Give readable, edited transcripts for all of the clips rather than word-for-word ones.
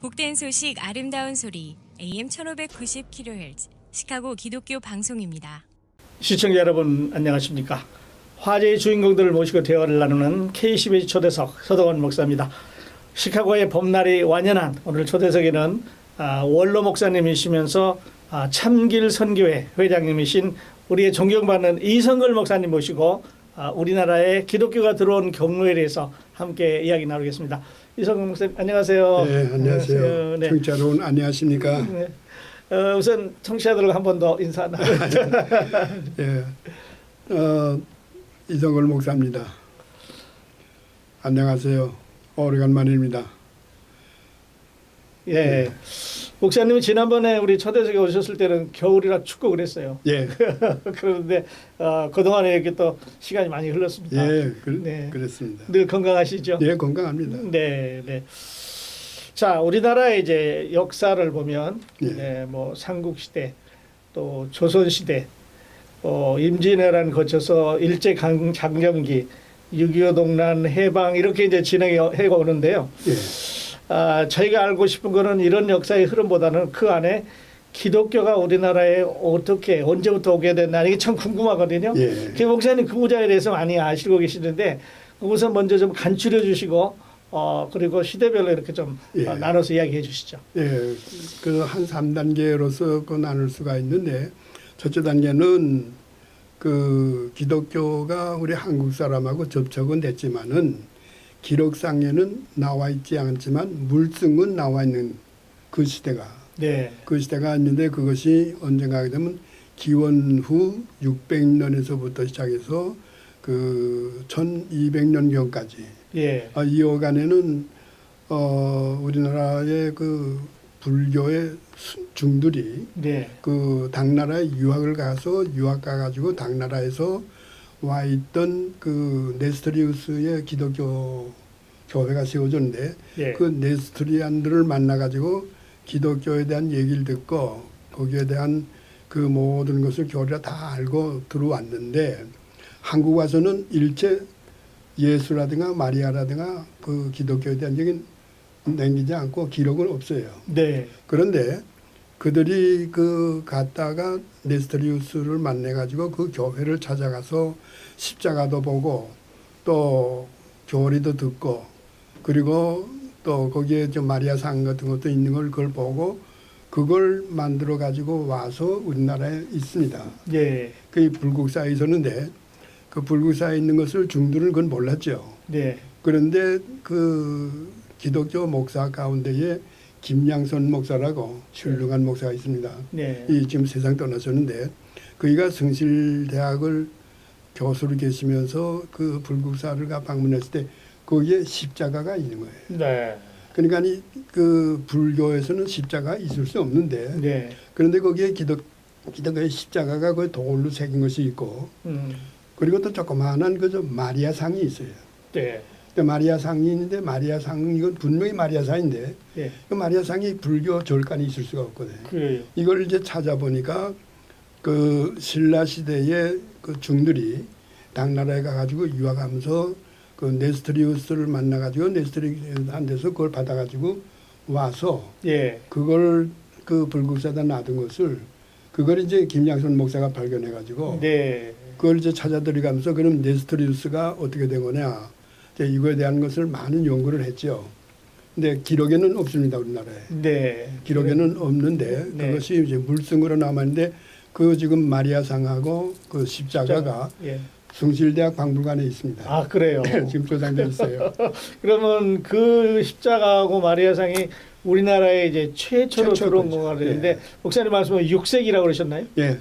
복된 소식 아름다운 소리 AM 1590kHz 시카고 기독교 방송입니다. 시청자 여러분 안녕하십니까. 화제의 주인공들을 모시고 대화를 나누는 KCBS 초대석 서동원 목사입니다. 시카고의 봄날이 완연한 오늘 초대석에는 원로 목사님이시면서 참길 선교회 회장님이신 우리의 존경받는 이성걸 목사님 모시고 우리나라에 기독교가 들어온 경로에 대해서 함께 이야기 나누겠습니다. 이성걸 목사님 안녕하세요. 네, 안녕하세요. 네. 청취자 여러분 안녕하십니까? 네. 우선 청취자들과 한 번 더 인사 나누죠. 예, 이성걸 목사입니다. 안녕하세요. 오래간만입니다. 예. 목사님이 지난번에 우리 초대석에 오셨을 때는 겨울이라 춥고 그랬어요. 예, 그런데 그동안에 이렇게 또 시간이 많이 흘렀습니다. 예, 네. 그렇습니다. 늘 건강하시죠? 예, 건강합니다. 네, 네. 자, 우리나라의 이제 역사를 보면 예. 네, 뭐 삼국 시대 또 조선 시대 임진왜란 거쳐서 일제 장정기 6.25 동란 해방 이렇게 이제 진행해 오는데요. 예, 저희가 알고 싶은 거는 이런 역사의 흐름보다는 그 안에 기독교가 우리나라에 어떻게 언제부터 오게 됐나 이게 참 궁금하거든요. 예. 그 목사님 그 부분에 대해서 많이 아시고 계시는데 우선 먼저 좀 간추려 주시고 그리고 시대별로 이렇게 좀 예. 나눠서 이야기해 주시죠. 예, 그 한 3단계로서 그 나눌 수가 있는데 첫째 단계는 그 기독교가 우리 한국 사람하고 접촉은 됐지만은 기록상에는 나와 있지 않지만 물증은 나와 있는 그 시대가 네. 그 시대가 있는데 그것이 언젠가 하게 되면 기원 후 600년에서부터 시작해서 그 1200년경까지 예. 이 여간에는 우리나라의 그 불교의 중들이 네. 그 당나라에 유학을 가서 유학 가가지고 당나라에서 와 있던 그 네스토리우스의 기독교 교회가 세워졌는데 예. 그 네스토리안들을 만나가지고 기독교에 대한 얘기를 듣고 거기에 대한 그 모든 것을 교리가 다 알고 들어왔는데 한국 와서는 일체 예수라든가 마리아라든가 그 기독교에 대한 얘기는 남기지 않고 기록은 없어요. 네. 그런데 그들이 그 갔다가 네스토리우스를 만나가지고 그 교회를 찾아가서 십자가도 보고 또 교리도 듣고 그리고 또 거기에 좀 마리아상 같은 것도 있는 걸 그걸 보고 그걸 만들어 가지고 와서 우리나라에 있습니다. 예. 그 불국사에 있었는데 그 불국사에 있는 것을 중들은 그건 몰랐죠. 네. 그런데 그 기독교 목사 가운데에 김양선 목사라고 훌륭한 목사가 있습니다. 네. 이 지금 세상 떠나셨는데 그이가 성실대학을 교수로 계시면서 그 불국사를 방문했을 때 거기에 십자가가 있는 거예요. 네. 그러니까 그 불교에서는 십자가 있을 수 없는데 네. 그런데 거기에 기독교의 십자가가 그 돌로 새긴 것이 있고 그리고 또 조그마한 그저 마리아상이 있어요. 네. 마리아상이 있는데 마리아상 이건 분명히 마리아상인데 예. 그 마리아상이 불교 절간이 있을 수가 없거든요. 그래요. 이걸 이제 찾아보니까 그 신라 시대의 그 중들이 당나라에 가가지고 유학하면서 그 네스토리우스를 만나가지고 네스토리한테서 그걸 받아가지고 와서 예. 그걸 그 불국사에다 놔둔 것을 그걸 이제 김양선 목사가 발견해가지고 네. 그걸 이제 찾아 들어가면서 그럼 네스토리우스가 어떻게 된 거냐 이제 이거에 대한 것을 많은 연구를 했죠. 근데 기록에는 없습니다 우리나라에. 네. 기록에는 없는데 네. 그것이 이제 물증으로 남았는데 그 지금 마리아상하고 그 십자가가 예. 숭실대학 박물관에 있습니다. 아, 그래요. 지금 저장돼 있어요. 그러면 그 십자가하고 마리아상이 우리나라에 이제 최초로 들어온 거죠. 거가 되는데 예. 목사님 말씀은 6세기라고 그러셨나요? 예,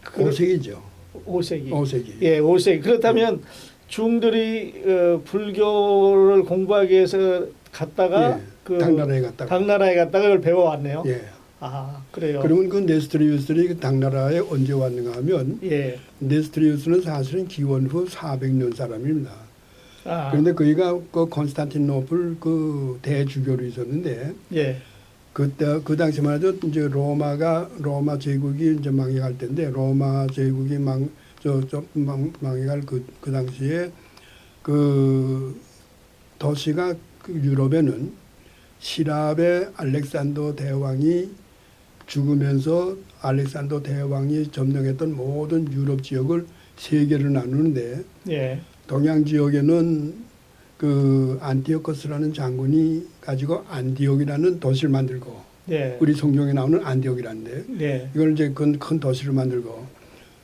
5세기죠. 5세기. 5세기. 예, 5세기. 그렇다면 중들이 불교를 공부하기 위해서 갔다가 예, 그 당나라에 갔다가. 당나라에 갔다가 그걸 배워왔네요. 예. 아, 그래요. 그러면 그 네스토리우스들이 그 당나라에 언제 왔는가 하면 예. 네스토리우스는 사실은 기원 후 400년 사람입니다. 아. 그런데 그이가 그 콘스탄티노플 그 대주교로 있었는데 예. 그때 그 당시만 해도 이제 로마 제국이 이제 망해갈 때인데 로마 제국이 망해갈 그 당시에 그 도시가 그 유럽에는 시랍의 알렉산더 대왕이 죽으면서 알렉산더 대왕이 점령했던 모든 유럽 지역을 세 개로 나누는데 예. 동양 지역에는 그 안티오커스라는 장군이 가지고 안디옥이라는 도시를 만들고 예. 우리 성경에 나오는 안디옥이라는데 네. 이걸 이제 큰 도시를 만들고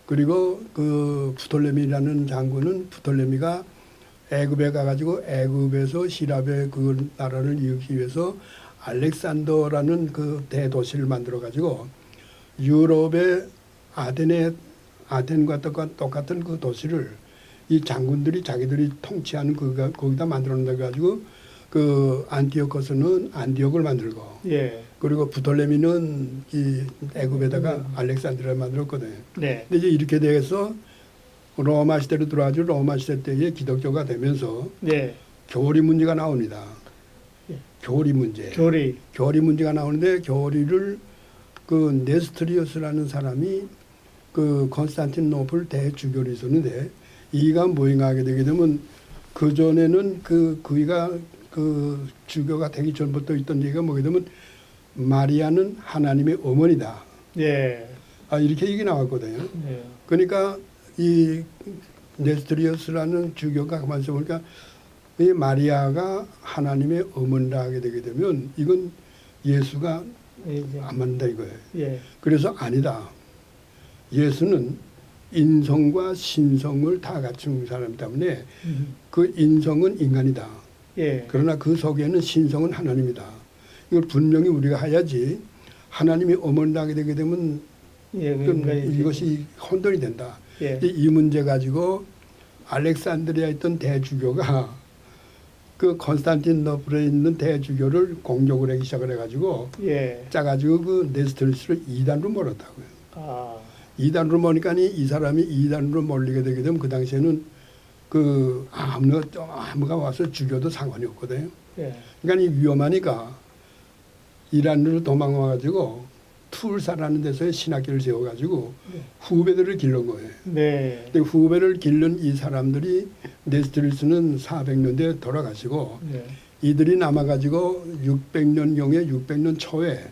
그리고 그 부톨레미라는 장군은 부톨레미가 애굽에 가가지고 애굽에서 시랍의 그 나라를 이루기 위해서 알렉산더라는 그 대도시를 만들어 가지고 유럽의 아덴과 똑같은 그 도시를 이 장군들이 자기들이 통치하는 거기다 만들어 놓은 가지고 그 안티오코스는 안디옥을 만들고 예. 그리고 부톨레미는 이 애굽에다가 알렉산드리아를 만들었거든요. 네. 근데 이제 이렇게 돼서 로마 시대로 들어와서 로마 시대 때에 기독교가 되면서 네. 교리 문제가 나옵니다. 예. 교리 문제. 교리. 문제가 나오는데 교리를 그 네스트리우스라는 사람이 그 콘스탄티노플 대주교로 있었는데 이가 모행하게 되게 되면 그 전에는 그이가 그 주교가 되기 전부터 있던 얘기가 뭐게 되면 마리아는 하나님의 어머니다. 예. 이렇게 얘기 나왔거든요. 예. 그러니까 이 네스트리우스라는 주교가 가만히 있어 보니까 이 마리아가 하나님의 어머니라 하게 되게 되면 이건 예수가 예. 안 맞는다 이거예요. 예. 그래서 아니다. 예수는 인성과 신성을 다 갖춘 사람이기 때문에 그 인성은 인간이다. 예. 그러나 그 속에는 신성은 하나님이다. 이걸 분명히 우리가 해야지 하나님이 어머니라 하게 되게 되면 예. 그러니까 이것이 혼돈이 된다. 예. 이 문제 가지고 알렉산드리아에 있던 대주교가 그 콘스탄티노플에 있는 대주교를 공격을 하기 시작을 해가지고 예. 짜가지고 그 네스토리스를 이단으로 몰았다고요. 아. 이단으로 몰니까 이 사람이 이단으로 몰리게 되게 되면 그 당시에는 그 아무가 와서 죽여도 상관이 없거든요. 예. 그러니까 이 위험하니까 이란으로 도망와가지고 툴사라는 데서 신학교를 세워가지고 후배들을 기른 거예요. 네. 근데 후배를 기른 이 사람들이 네스토리스는 400년대에 돌아가시고 네. 이들이 남아가지고 600년경에 600년 초에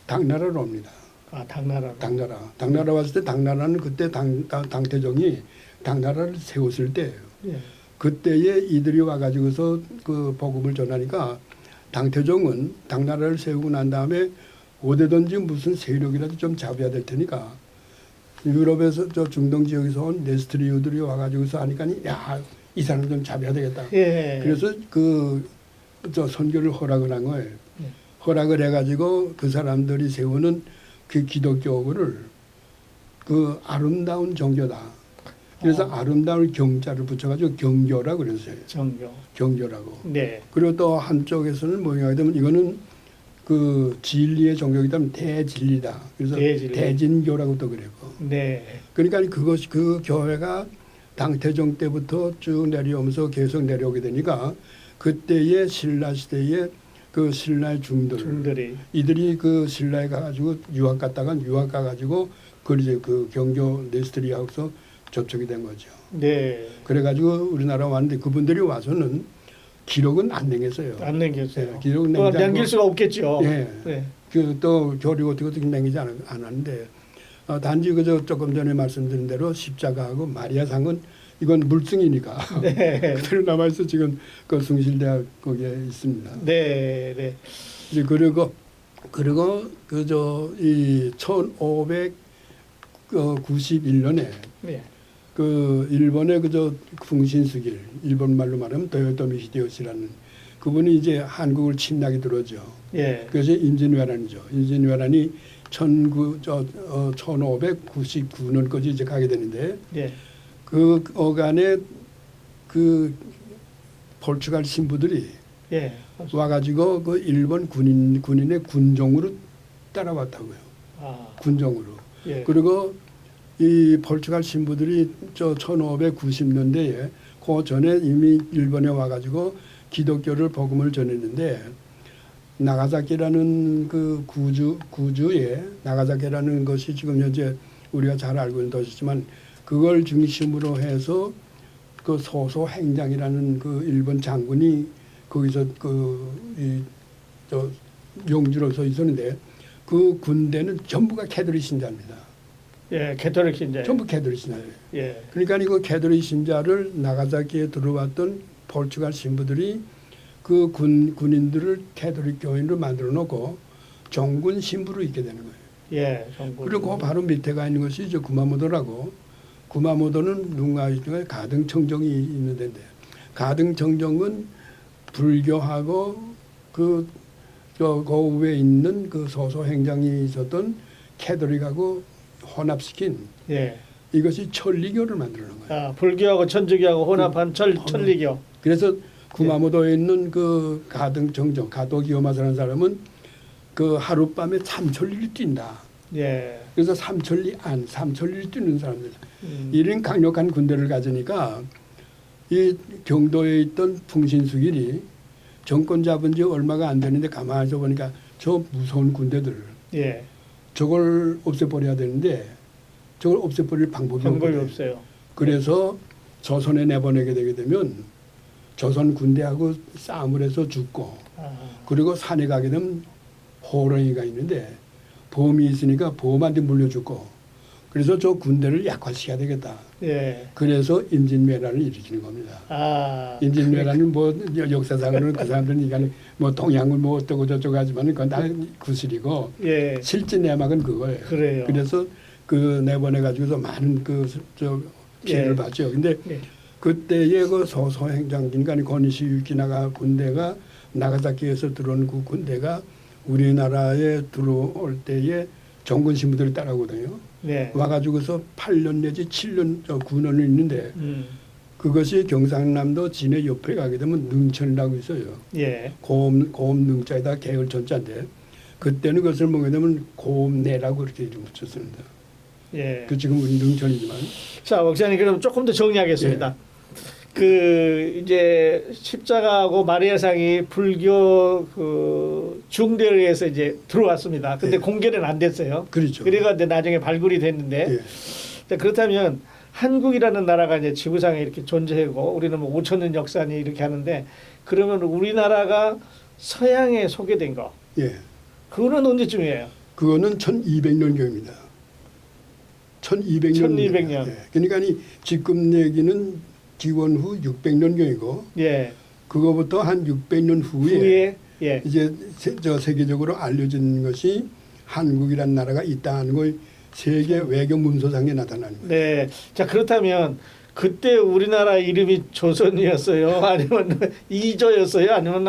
당나라로 옵니다. 아, 당나라. 당나라 왔을 때 당나라는 그때 당태종이 당나라를 세웠을 때예요. 예. 그때에 이들이 와가지고서 그 복음을 전하니까 당태종은 당나라를 세우고 난 다음에 어디든지 무슨 세력이라도 좀 잡아야 될 테니까 유럽에서 저 중동 지역에서 온 네스트리우들이 와가지고서 하니까 야, 이 사람 좀 잡아야 되겠다. 예. 그래서 저 선교를 허락을 한 거예요. 예. 허락을 해가지고 그 사람들이 세우는 그 기독교를 그 아름다운 종교다. 그래서 아름다운 경자를 붙여가지고 경교라고 그랬어요. 경교라고. 네. 그리고 또 한쪽에서는 뭐냐 되면 이거는 그 진리의 종교이기 때문에 대진리다. 그래서 대진교라고 또 그랬고. 네. 그러니까 그것이 그 교회가 당태종 때부터 쭉 내려오면서 계속 내려오게 되니까 그때의 신라 시대에 그 신라의 중들이 이들이 그 신라에 가가지고 유학 가가지고 그 이제 그 경교 네스트리아하고서 접촉이 된 거죠. 네. 그래가지고 우리나라 왔는데 그분들이 와서는 기록은 안 남겼어요. 안 남겼어요. 네, 기록은 남길 수가 없겠죠. 예. 네. 그 또 교리 같은 것도 남기지 않았는데 단지 그저 조금 전에 말씀드린 대로 십자가하고 마리아상은 이건 물증이니까 네. 그대로 남아있어 지금 그 숭실대학 거기에 있습니다. 네, 네. 이제 그리고 그저 이 1591년에 네. 그 일본의 그저 풍신수길 일본 말로 말하면 도요토미 히데요시라는 그분이 이제 한국을 침략이 들어오죠. 예. 그래서 임진왜란이죠. 임진왜란이 1599년까지 이제 가게 되는데 예. 그 어간에 그 포르투갈 신부들이 예. 와가지고 그 일본 군인의 군종으로 따라왔다고요. 아. 군종으로. 예. 그리고 이 포르투갈 신부들이 저 1590년대에 그 전에 이미 일본에 와가지고 기독교를 복음을 전했는데 나가사키라는 그 구주에 나가사키라는 것이 지금 현재 우리가 잘 알고 있는 도시지만 그걸 중심으로 해서 그 소소 행장이라는 그 일본 장군이 거기서 그 저 용주로 서 있었는데 그 군대는 전부가 캐톨릭 신자입니다. 예, 캐톨릭 신자. 전부 캐톨릭 신자예요. 예. 그러니까 이거 캐톨릭 신자를 나가사키에 들어왔던 포르투갈 신부들이 그 군인들을 캐톨릭 교인으로 만들어 놓고 정군 신부로 있게 되는 거예요. 예, 정부. 그리고 그 바로 밑에가 있는 것이 이제 구마모토라고, 구마모토는 누가 중에 가등청정이 있는 데인데, 가등청정은 불교하고 그 위에 있는 그 소소행장이 있었던 캐톨릭하고 혼합시킨 예. 이것이 천리교를 만들어 놓은 거예요. 아, 불교하고 천주교하고 혼합한 천리교. 그래서 구마모토에 있는 그 가등청정, 가도기요마사라는 사람은 그 하룻밤에 삼천리를 뛴다. 예. 그래서 삼천리를 뛰는 사람들. 이런 강력한 군대를 가지니까 이 경도에 있던 풍신수길이 정권 잡은 지 얼마가 안 되는데 가만히 보니까 저 무서운 군대들 예. 저걸 없애버려야 되는데 저걸 없애버릴 방법이 없어요. 그래서 조선에 내보내게 되게 되면 조선 군대하고 싸움을 해서 죽고 아, 그리고 산에 가게 되면 호랑이가 있는데 범이 있으니까 범한테 물려 죽고 그래서 저 군대를 약화시켜야 되겠다. 예. 그래서 임진왜란을 일으키는 겁니다. 아, 임진왜란은 뭐 역사상으로는 그 사람들은 이간에 뭐 동양을 뭐 어쩌고 저쩌고 하지만은 그건 다 구슬이고 예. 실제 내막은 그거예요. 그래요. 그래서 그 내보내 가지고서 많은 그 저 피해를 예. 봤죠. 근데 예. 그때의 그 소소행장군간의 고니시 유키나가 군대가 나가사키에서 들어온 그 군대가 우리나라에 들어올 때에 정군 신부들이 따라오거든요. 네. 와가지고서 8년 내지 7년 군원을 있는데 음. 그것이 경상남도 진해 옆에 가게 되면 능천이라고 있어요. 예. 고음 능자에다 계열 전자인데 그때는 그것을 먹게 되면 고음내라고 이렇게 이름 붙였습니다. 예. 그 지금 우리 능천이지만 자, 목사님 그럼 조금 더 정리하겠습니다. 그 이제 십자가하고 마리아상이 불교 그 중대에서 이제 들어왔습니다. 근데 예. 공개는 안 됐어요. 그렇죠. 그래가 이제 나중에 발굴이 됐는데 예. 자, 그렇다면 한국이라는 나라가 이제 지구상에 이렇게 존재하고 우리는 뭐 5천 년 역사니 이렇게 하는데 그러면 우리나라가 서양에 소개된 거 예. 그거는 언제쯤이에요? 그거는 1200년경입니다. 1200년. 1200년. 예. 그러니까 이 지금 얘기는 기원 후 600년경이고 예. 그거부터 한 600년 후에 예. 이제 세계적으로 알려진 것이 한국이라는 나라가 있다는 걸 세계 외교 문서상에 나타나는 거예요. 네. 자, 그렇다면 그때 우리나라 이름이 조선이었어요? 아니면 이조였어요? 아니면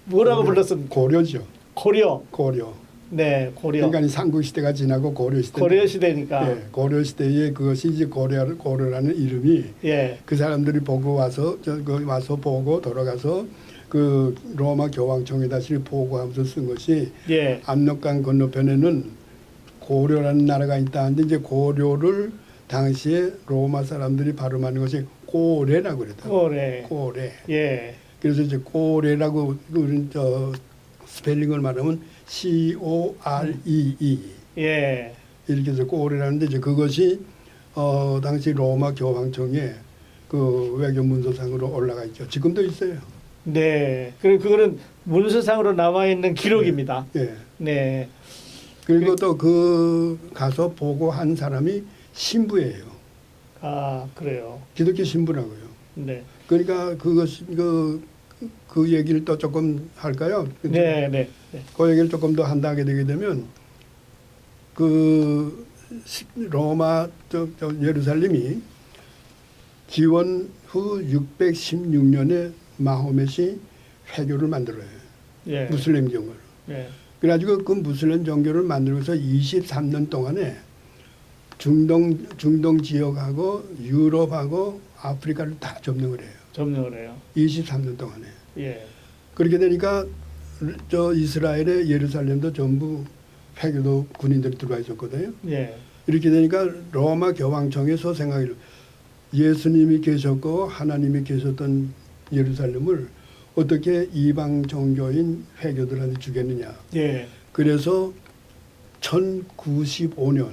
뭐라고 불렀습니까? 고려죠. 고려. 고려. 네, 고려. 그러니까 삼국 시대가 지나고 고려 시대. 고려 시대니까. 예, 고려 시대에 그것이 이제 고려라는 이름이 예. 그 사람들이 보고 와서 거기 와서 보고 돌아가서 그 로마 교황청에다 보고하면서 쓴 것이 예. 압록강 건너편에는 고려라는 나라가 있다 하는데 이제 고려를 당시에 로마 사람들이 발음하는 것이 고래라고 그랬다. 고래. 고래. 예. 그래서 이제 고래라고 우리는 스펠링을 말하면 COREE 예. 이렇게 해서 고래라는데 이제 그것이 당시 로마 교황청에 그 외교 문서상으로 올라가 있죠. 지금도 있어요. 네. 그거는 문서상으로 남아 있는 기록입니다. 예. 네. 그리고 또 그 가서 보고 한 사람이 신부예요. 아, 그래요. 기독교 신부라고요. 네. 그러니까 그것이 그 얘기를 또 조금 할까요? 네, 네. 네. 그 얘기를 조금 더 한다 하게 되게 되면 그 로마 저 예루살렘이 기원 후 616년에 마호멧이 회교를 만들어요. 예. 무슬림 종교를. 예. 그래가지고 그 무슬림 종교를 만들고서 23년 동안에 중동 지역하고 유럽하고 아프리카를 다 점령을 해요. 점령을 해요. 23년 동안에. 예. 그렇게 되니까 저 이스라엘의 예루살렘도 전부 회교도 군인들이 들어와 있었거든요. 예. 이렇게 되니까 로마 교황청에서 생각을 예수님이 계셨고 하나님이 계셨던 예루살렘을 어떻게 이방 종교인 회교들한테 주겠느냐. 예. 그래서 1095년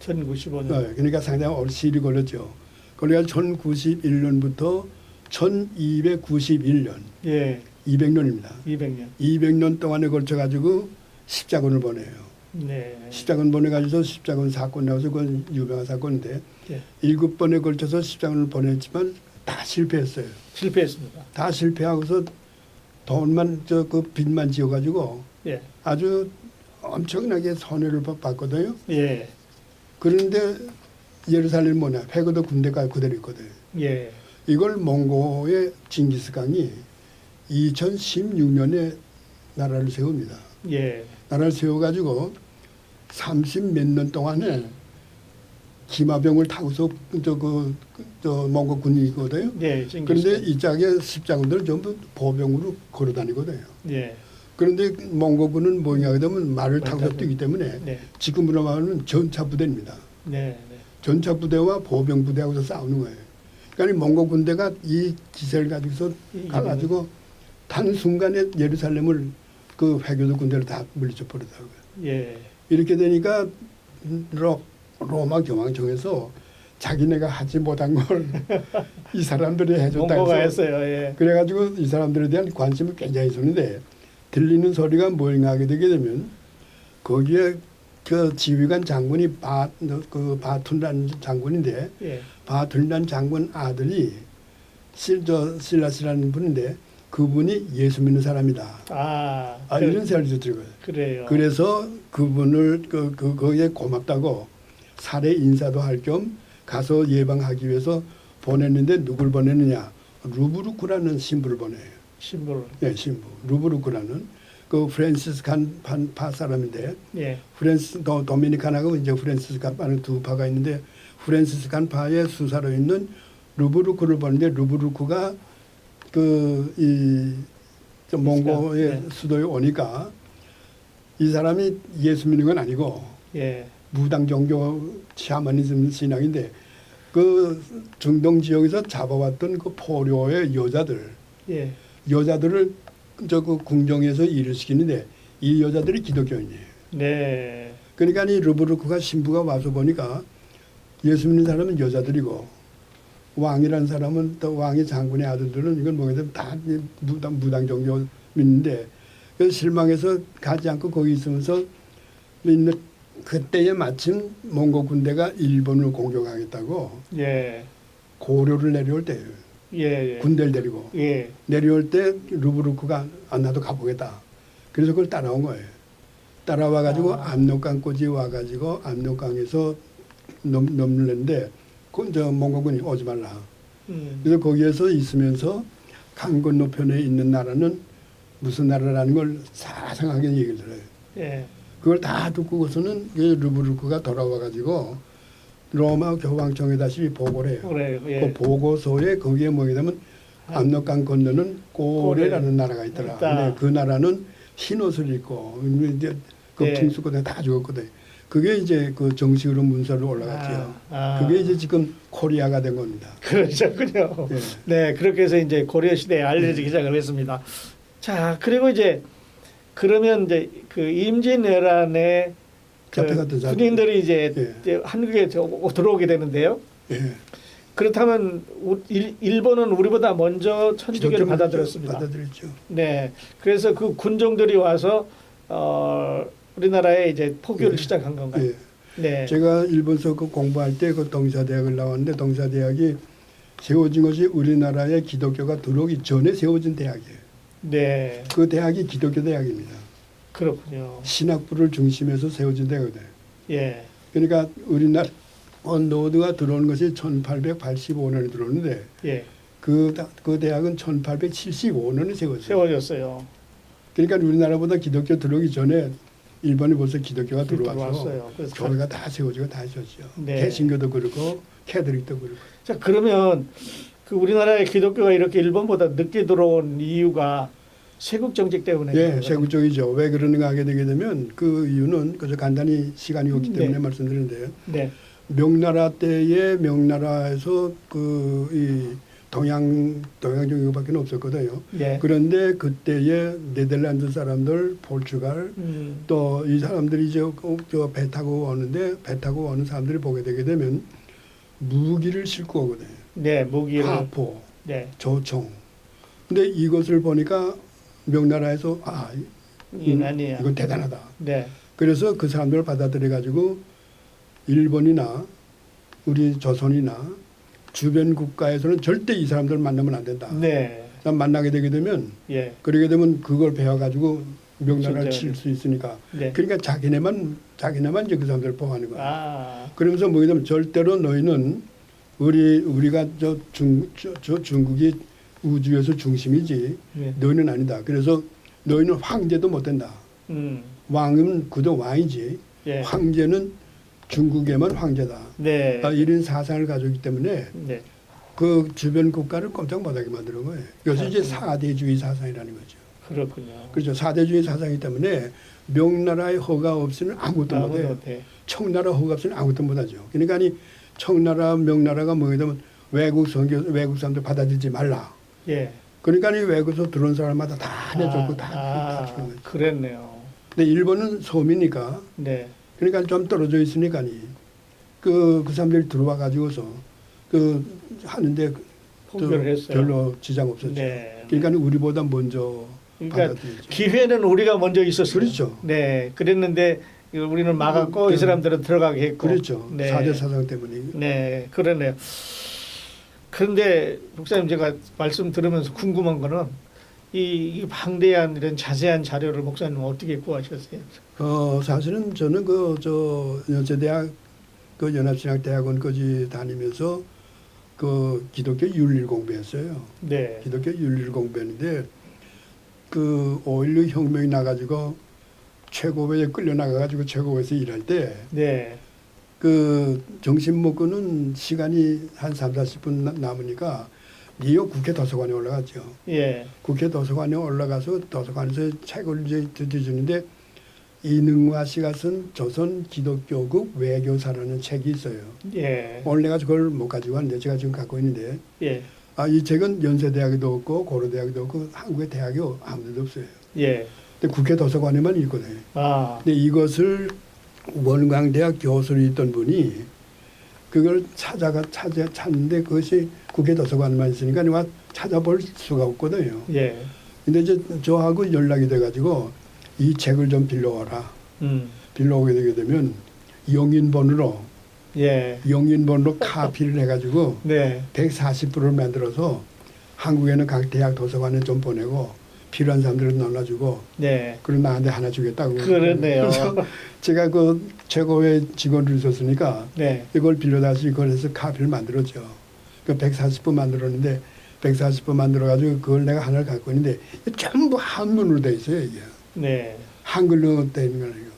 1095년. 그러니까 상당히 오랜 시일이 걸렸죠. 그러니까 1091년부터 1291년 예. 200년입니다. 200년. 200년 동안에 걸쳐 가지고 십자군을 보내요. 네. 십자군 보내가지고 십자군 사건 나와서 그건 유명한 사건인데 예. 7번에 걸쳐서 십자군을 보냈지만 다 실패했어요. 실패했습니다. 다 실패하고서 돈만 그 빚만 지어가지고 예. 아주 엄청나게 손해를 봤거든요. 예. 그런데 예루살렘 뭐냐 패거도 군대가 그대로 있거든요. 예. 이걸 몽고의 징기스칸이 2016년에 나라를 세웁니다. 예. 나라를 세워가지고 30 몇 년 동안에 기마병을 타고서 저 몽고 군이거든요. 예. 그런데 이 짝에 십자군들 전부 보병으로 걸어다니거든요. 예. 그런데 몽고군은 뭐냐 그러면 말을 타고서 뛰기 때문에 네. 지금으로 말하면 전차 부대입니다. 네. 네. 전차 부대와 보병 부대하고서 싸우는 거예요. 그러니까 몽고 군대가 이 기세를 가지고서 가가지고 단 순간에 예루살렘을 그 회교도 군대를 다 물리쳐 버리더라고요. 예. 이렇게 되니까 로마 교황청에서 자기네가 하지 못한 걸 이 사람들이 해줬다 몽고가 해서 했어요. 예. 그래가지고 이 사람들에 대한 관심을 굉장히 줬는데 들리는 소리가 뭐인가 하게 되게 되면 거기에 그 지휘관 장군이 바툰라는 장군인데 예. 바툰란 장군 아들이 실라스라는 분인데 그분이 예수 믿는 사람이다. 이런 소리를 듣더라고요. 그래요. 그래서 그분을 거기에 고맙다고 살해 인사도 할 겸 가서 예방하기 위해서 보냈는데 누굴 보냈느냐? 루브르크라는 신부를 보내요. 신부를. 예, 신부. 루브르크라는 그 프란시스칸 파 사람인데 예. 도미니칸하고 이제 프란시스칸 파는 두 파가 있는데 프란시스칸 파의 수사로 있는 루브르크를 보는데 루브르크가 이 몽고의 네. 수도에 오니까 이 사람이 예수 믿는 건 아니고 예. 무당 종교 샤머니즘 신앙인데 그 중동 지역에서 잡아왔던 그 포로의 예. 여자들을 그 궁정에서 일을 시키는데 이 여자들이 기독교인이에요. 네. 그러니까 이 루브르크가 신부가 와서 보니까 예수 믿는 사람은 여자들이고 왕이라는 사람은 또 왕의 장군의 아들들은 이건 뭐냐면 다 무당 종교 믿는데 그래서 실망해서 가지 않고 거기 있으면서 있는 그때에 마침 몽고 군대가 일본을 공격하겠다고 예. 고려를 내려올 때예요. 예. 군대를 데리고 예. 내려올 때 루브르크가 나도 가보겠다. 그래서 그걸 따라온 거예요. 따라와 가지고 압록강까지 와 가지고 압록강에서 넘는데 저 몽고군이 오지 말라. 그래서 거기에서 있으면서 강 건너편에 있는 나라는 무슨 나라라는 걸 자상하게 얘기를 들어요. 예. 그걸 다 듣고서는 루브르크가 돌아와 가지고 로마 교황청에 다시 보고를 해요. 그래요. 예. 그 보고서에 거기에 뭐냐면 압록강 건너는 고레라는 나라가 있더라. 근데 그 나라는 흰 옷을 입고 이제 그 예. 핑수거든 다 죽었거든. 그게 이제 그 정식으로 문서로 올라갔죠. 그게 이제 지금 코리아가 된 겁니다. 그러셨군요. 예. 네, 그렇게 해서 이제 고려 시대에 알려지기 시작을 했습니다. 자, 그리고 이제 그러면 이제 그 임진왜란에 잡혀갔던 사람. 군인들이 이제 예. 이제 한국에 들어오게 되는데요. 예. 그렇다면 일본은 우리보다 먼저 천주교를 받아들였습니다. 받아들였죠. 네, 그래서 그 군종들이 와서 우리나라에 이제 포교를 예. 시작한 건가요? 예. 네. 제가 일본서 그 공부할 때 그 동사대학을 나왔는데 동사대학이 세워진 것이 우리나라에 기독교가 들어오기 전에 세워진 대학이에요. 네. 그 대학이 기독교 대학입니다. 그렇군요. 신학부를 중심해서 세워진 대학이에요. 예. 그러니까 우리나라 언노드가 들어온 것이 1885년에 들어오는데 예. 그 대학은 1875년에 세워졌어요. 세워졌어요. 그러니까 우리나라보다 기독교 들어오기 전에 일본에 벌써 기독교가 들어와서 들어왔어요. 그래서 교회가 다 세워지고 다 있었죠. 네. 개신교도 그렇고 캐드릭도 그렇고. 자, 그러면 그 우리나라의 기독교가 이렇게 일본보다 늦게 들어온 이유가 세국 정책 때문에. 예, 세국적이죠. 왜 그러는가 하게 되게 되면 그 이유는 그저 간단히 시간이 없기 때문에 네. 말씀드리는데 네. 명나라 때에 명나라에서 이 동양 종교밖에 없었거든요. 예. 그런데 그때에 네덜란드 사람들, 포르투갈 또 이 사람들이 저 배 타고 오는데 배 타고 오는 사람들이 보게 되게 되면 무기를 싣고 오거든요. 네, 무기를. 화포, 네. 조총. 근데 이것을 보니까 명나라에서 이건 아니야. 이건 대단하다. 네. 그래서 그 사람들을 받아들여 가지고 일본이나 우리 조선이나 주변 국가에서는 절대 이 사람들 만나면 안 된다. 네. 만나게 되게 되면 예. 그러게 되면 그걸 배워가지고 명나라를 진짜. 칠 수 있으니까. 네. 그러니까 자기네만 이제 그 사람들을 보호하는 거야. 아. 그러면서 뭐냐면 절대로 너희는 우리가 저 중국이 우주에서 중심이지 네. 너희는 아니다. 그래서 너희는 황제도 못 된다. 음. 왕은 그도 왕이지. 예. 황제는 중국에만 황제다. 네. 이런 사상을 가지고 있기 때문에 네. 그 주변 국가를 꼼짝 못하게 만드는 거예요. 이것이 이제 사대주의 사상이라는 거죠. 그렇군요. 그렇죠. 사대주의 사상이기 때문에 명나라의 허가 없이는 아무것도 못해요. 못해. 청나라 허가 없이는 아무것도 못하죠. 그러니까 청나라, 명나라가 뭐게 되면 외국 사람들 받아들이지 말라. 예. 그러니까 이 외국에서 들어온 사람마다 다 내줬고 다 주는 거죠. 그랬네요. 근데 일본은 섬이니까 네. 그러니까 좀 떨어져 있으니까 그 사람들이 들어와 가지고서 하는데 통별을 했어요. 별로 지장 없었죠. 네. 그러니까 우리보다 먼저 그러니까 받아들이죠. 기회는 우리가 먼저 있었어요. 그렇죠. 네. 그랬는데 우리는 막았고 이 사람들은 들어가게 했고. 그렇죠. 네. 4대 사상 때문에. 네. 그러네요. 그런데 목사님 제가 말씀 들으면서 궁금한 거는 이 방대한 이런 자세한 자료를 목사님 어떻게 구하셨어요? 사실은 저는 연세대학 연합신학대학원까지 다니면서 기독교 윤리를 공부했어요. 네. 기독교 윤리를 공부했는데 5.16 혁명이 나가지고 최고회에 끌려 나가가지고 최고회에서 일할 때 네. 정신 먹고는 시간이 한 30-40분 남으니까 뉴욕 국회 도서관에 올라갔죠. 예. 국회 도서관에 올라가서 도서관에서 책을 이제 뒤주는데 이능화 씨가 쓴 조선 기독교국 외교사라는 책이 있어요. 예. 오늘 내가 그걸 못 가지고 왔는데 제가 지금 갖고 있는데 예. 이 책은 연세대학에도 없고 고려대학에도 없고 한국의 대학이 아무데도 없어요. 예. 근데 국회 도서관에만 있거든요. 근데 이것을 원광대학 교수로 있던 분이 그걸 찾는데 그것이 국회 도서관만 있으니까 내가 찾아볼 수가 없거든요. 예. 근데 이제 저하고 연락이 돼가지고 이 책을 좀 빌려와라. 빌려오게 되게 되면 영인본으로 예. 카피를 해가지고 네. 140부를 만들어서 한국에는 각 대학 도서관에 좀 보내고 필요한 사람들을 나눠주고 네. 그럼 나한테 하나 주겠다고. 그러네요. 그래서 제가 최고의 직원을 있었으니까 네. 이걸 빌려다시 이걸 해서 카피를 만들었죠. 140부 만들었는데 140부 만들어가지고 그걸 내가 하나를 갖고 있는데 전부 한문으로 돼 있어요. 이게. 네. 한글로 돼 있는 거예요.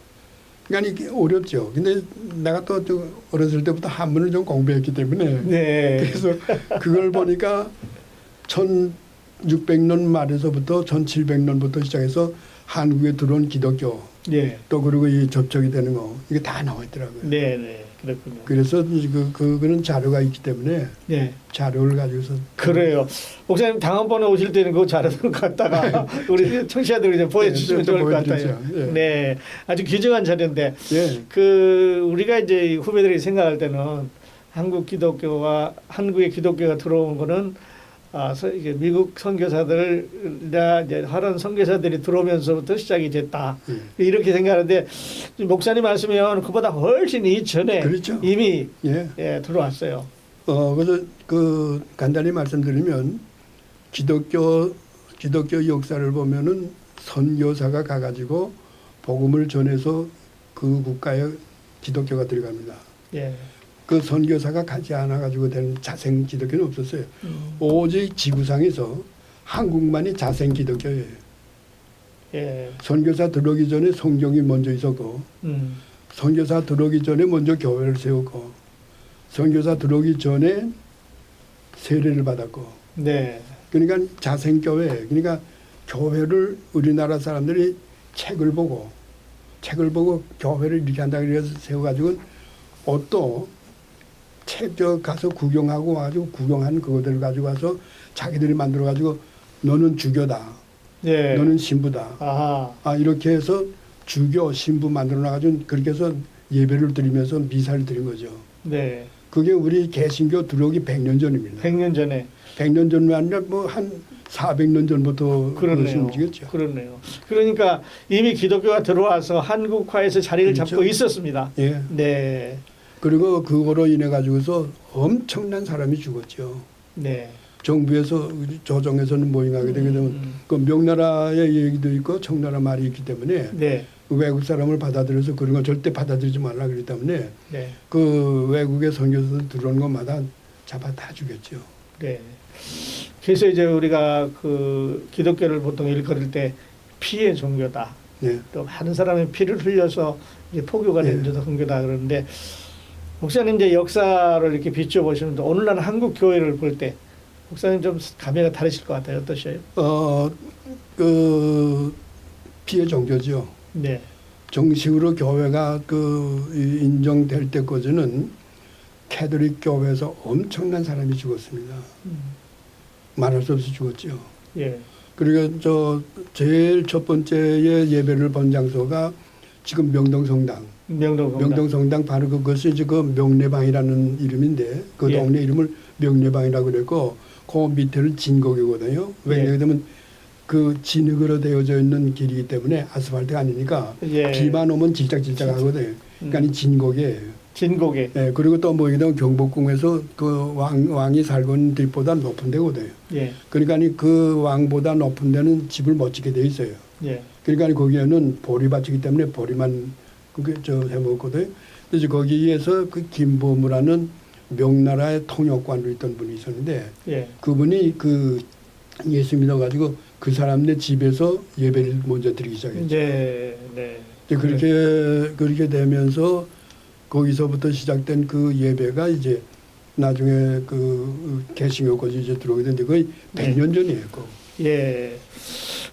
그러니까 이게 어렵죠. 근데 내가 또 어렸을 때부터 한문을 좀 공부했기 때문에 네. 그래서 그걸 보니까 1600년 말에서부터 1700년부터 시작해서 한국에 들어온 기독교 예. 또 그리고 이 접촉이 되는 거 이게 다 나와 있더라고요. 네, 네. 그렇군요. 그래서 그거는 자료가 있기 때문에 네. 자료를 가지고서 그래요. 목사님 다음번에 오실 때는 그 자료를 갖다가 우리 청취자들이 좀 보여주시면 좋을 것 같아요. 예. 네, 아주 귀중한 자료인데 예. 우리가 이제 후배들이 생각할 때는 한국 기독교와 한국의 기독교가 들어온 거는 이게 미국 선교사들이나 이제 하런 선교사들이 들어오면서부터 시작이 됐다. 이렇게 생각하는데 목사님 말씀이면 그보다 훨씬 이전에 그렇죠. 이미 예. 들어왔어요. 그래서 간단히 말씀드리면 기독교 역사를 보면은 선교사가 가가지고 복음을 전해서 그 국가에 기독교가 들어갑니다. 예. 그 선교사가 가지 않아 가지고 된 자생 기독교는 없었어요. 오직 지구상에서 한국만이 자생 기독교예요. 예. 선교사 들어오기 전에 성경이 먼저 있었고, 선교사 들어오기 전에 먼저 교회를 세웠고, 선교사 들어오기 전에 세례를 받았고. 네. 그러니까 자생교회, 그러니까 교회를 우리나라 사람들이 책을 보고 교회를 이렇게 한다 그래서 세워가지고 옷도 책 가서 구경하고 와가지고 구경한 그거들을 가지고 와서 자기들이 만들어가지고 너는 주교다. 예. 너는 신부다. 아하. 이렇게 해서 주교, 신부 만들어놔가지고 그렇게 해서 예배를 드리면서 미사를 드린 거죠. 네. 그게 우리 개신교 들어오기 100년 전입니다. 100년 전에. 100년 전이 아니라 한 400년 전부터 그것이 그렇네요. 움직였죠. 그렇네요. 그러니까 이미 기독교가 들어와서 한국화에서 자리를 그렇죠. 잡고 있었습니다. 예. 네, 그리고 그거로 인해 가지고서 엄청난 사람이 죽었죠. 네. 정부에서 조정에서는 모임하게 되게 되면 그 명나라의 얘기도 있고 청나라 말이 있기 때문에 네, 외국 사람을 받아들여서 그런 거 절대 받아들이지 말라 그러기 때문에 네, 그 외국의 선교사들 들어오는 것마다 잡아 다 죽였죠. 네. 그래서 이제 우리가 그 기독교를 보통 일컬을 때 피의 종교다. 네. 또 많은 사람의 피를 흘려서 이제 포교가 된 네. 종교다 그러는데 목사님 이제 역사를 이렇게 비춰 보시는데 오늘날 한국 교회를 볼 때 목사님 좀 감회가 다르실 것 같아요. 어떠셔요? 그 피해 종교죠. 네, 정식으로 교회가 그 인정될 때까지는 캐톨릭 교회에서 엄청난 사람이 죽었습니다. 말할 수 없이 죽었죠. 예, 그리고 제일 첫 번째의 예배를 본 장소가 지금 명동성당. 명동성당 바로 그것이 이제 그 명례방이라는 이름인데 그 예. 동네 이름을 명례방이라고 그랬고 그 밑에는 진곡이거든요. 왜냐하면 그 진흙으로 되어져 있는 길이기 때문에 아스팔트가 아니니까 예. 비만 오면 질짝질짝하거든요. 그러니까 이 진곡이에요. 진곡에. 예, 그리고 또 뭐이든 경복궁에서 그 왕이 살고 있는 집보다 높은 데거든요. 예, 그러니까 그 왕보다 높은 데는 집을 못 짓게 돼 있어요. 예, 그러니까 거기에는 보리밭이기 때문에 보리만 그게 해먹거든요. 그래서 거기에서 그 김보무라는 명나라의 통역관으로 있던 분이 있었는데 예, 그분이 그 예수 믿어가지고 그 사람네 집에서 예배를 먼저 드리기 시작했죠. 네, 네. 그렇게 되면서 거기서부터 시작된 그 예배가 이제 나중에 그 개신교까지 이제 들어오게 됐는데 거의 100년 전이에요. 예.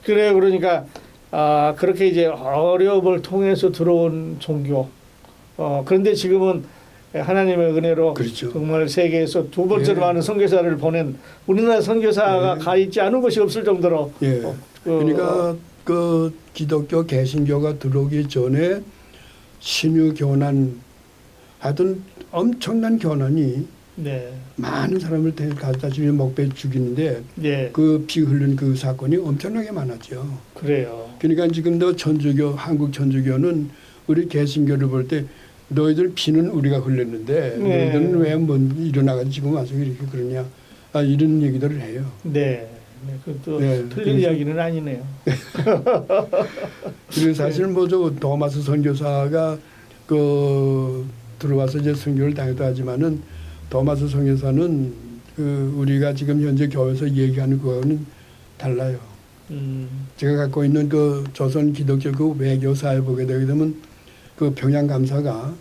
그래요. 그러니까 그렇게 이제 어려움을 통해서 들어온 종교. 그런데 지금은 하나님의 은혜로 그렇죠. 정말 세계에서 두 번째로 예. 많은 선교사를 보낸 우리나라 선교사가 예. 가 있지 않은 곳이 없을 정도로. 예. 그러니까 그 기독교 개신교가 들어오기 전에 신유 교난 하여튼 엄청난 교난이 네, 많은 사람을 갖다 주면 목배 죽이는데 예, 그 피 흘린 그 사건이 엄청나게 많았죠. 그래요. 그러니까 지금도 천주교, 한국 천주교는 우리 개신교를 볼 때 너희들 피는 우리가 흘렸는데 네. 너희들은 왜 일어나가지고 지금 와서 이렇게 그러냐 이런 얘기들을 해요. 네, 네. 그것도 네, 틀린 그래서- 이야기는 아니네요. 그리고 사실 뭐저 도마스 선교사가 그 들어와서 이제 선교를 당했다 하지만은 도마스 선교사는 그 우리가 지금 현재 교회에서 얘기하는 그거는 달라요. 제가 갖고 있는 그 조선 기독교 그 외교사에 보게 되게 되면 그 평양 감사가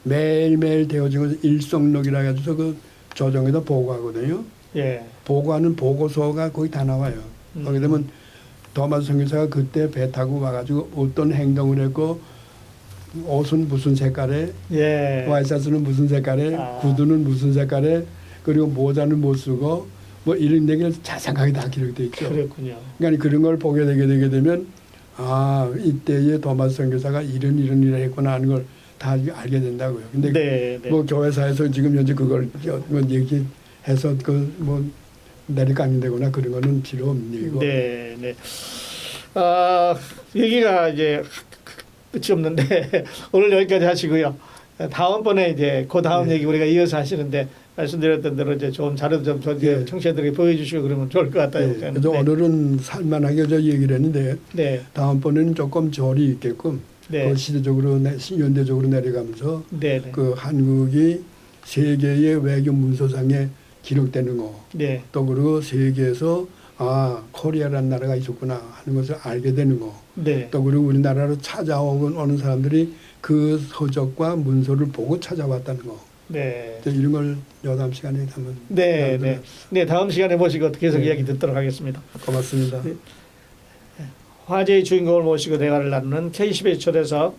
매일매일 되어지고 일성록이라 해서 그 조정에다 보고하거든요. 예, 보고하는 보고서가 거의 다 나와요. 거기 되면 도마스 선교사가 그때 배 타고 와가지고 어떤 행동을 했고 옷은 무슨 색깔에 예, 와이셔츠는 무슨 색깔에 구두는 무슨 색깔에 그리고 모자는 못 쓰고 뭐 이런 얘기를 자세하게 다 기록되어 있죠. 그렇군요. 그러니까 그런 걸 보게 되게 되면 이때의 도마스 선교사가 이런 일을 했구나 하는 걸 다 알게 된다고요. 근데 네, 네. 뭐 교회사에서 지금 현재 그걸 뭐 얘기해서 그 뭐 내리감되거나 그런 거는 필요 없는 얘기고. 네, 네. 얘기가 이제 끝이 없는데 오늘 여기까지 하시고요. 다음번에 이제 그 다음 네. 얘기 우리가 이어서 하시는데 말씀드렸던 대로 이제 좋은 자료도 좀 네. 청취자들에게 보여주시고 그러면 좋을 것 같아요. 네. 그래서 오늘은 살만하게 저 얘기를 했는데 네, 다음번에는 조금 절이 있게끔 네, 그 시대적으로 현대적으로 내려가면서 네, 네, 그 한국이 세계의 외교 문서상에 기록되는 거, 네, 또 그리고 세계에서 코리아라는 나라가 있었구나 하는 것을 알게 되는 거, 네, 또 그리고 우리나라로 찾아오는 사람들이 그 서적과 문서를 보고 찾아왔다는 거, 네, 이런 걸 다음 시간에 한번 네, 네, 네. 다음 시간에 모시고 계속 네. 이야기 듣도록 하겠습니다. 고맙습니다. 네. 화제의 주인공을 모시고 대화를 나누는 K11 초대석.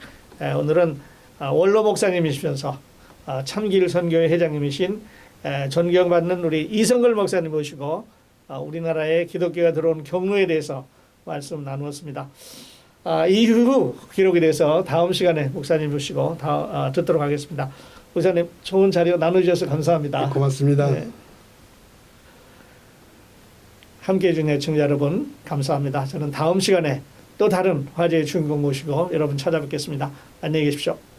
오늘은 원로 목사님이시면서 참길 선교회 회장님이신 존경받는 우리 이성걸 목사님 모시고 우리나라에 기독교가 들어온 경로에 대해서 말씀 나누었습니다. 이후 기록에 대해서 다음 시간에 목사님 모시고 듣도록 하겠습니다. 목사님 좋은 자료 나눠주셔서 감사합니다. 고맙습니다. 네. 함께해 준 애청자 여러분 감사합니다. 저는 다음 시간에 또 다른 화제의 주인공 모시고 여러분 찾아뵙겠습니다. 안녕히 계십시오.